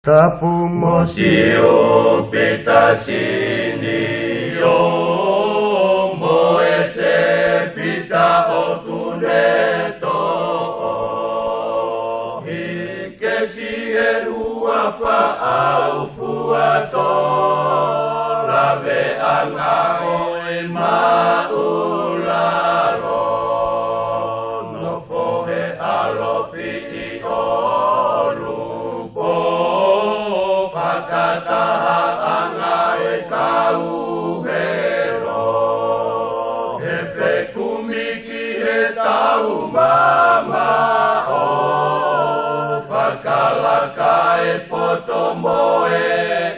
Tapu mosio pitasini yo moese pita okuneto hikesi erua fa au fuato lave angao maularo no fohe alofi potomoe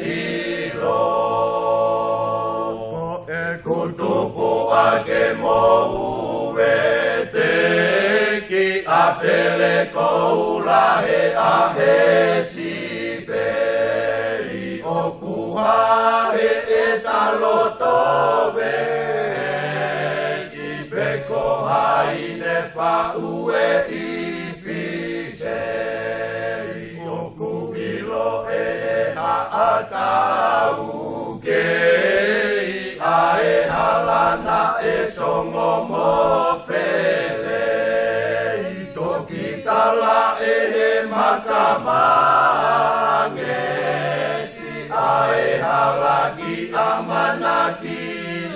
ilo kutupu ake mouete ki apele koulahe ahesipeli okuhahe etalotove sipeko haine faue atau kei ae halana e songo mo fele toki tala e makamange si ae halaki amanaki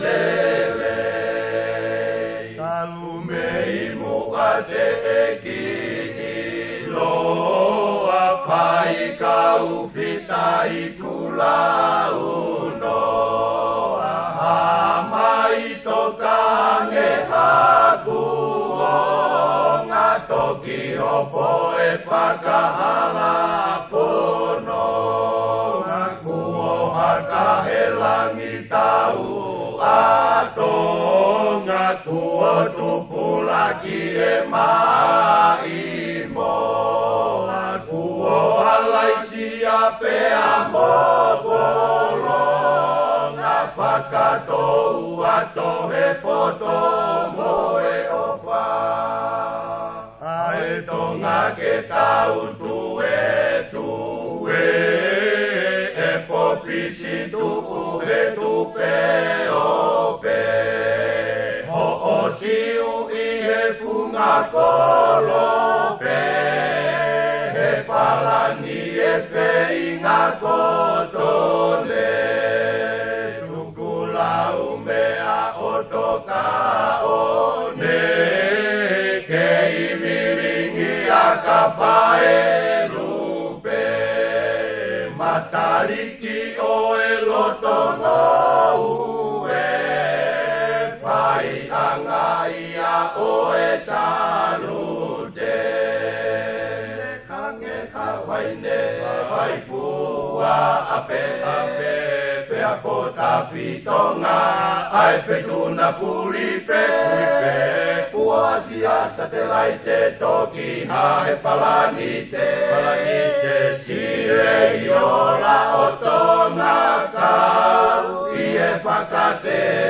lele kalumeimu ate eki loa fai kau fitai kulauno ahamai tokange hakuo ngatoki opo e whakahala fono ngakuo hakahelangi tau ato ngakuo tupulaki e maimo ngakuo halaisia pea mogolo nga whakatou ato he poto moe ofa ae tonga ke tau tue e popisi tuku he tupe ope ho o siu i he funga kolope palani e feinga kotone tukulau mea otoka one kei miringi akapae lupe matariki oe lotono ue fai angaia oe salute waine vai fua ape pea kota fitonga ai fetuna fulipe puasia satellite toki hae palanite sire iola otonga kau ie fakate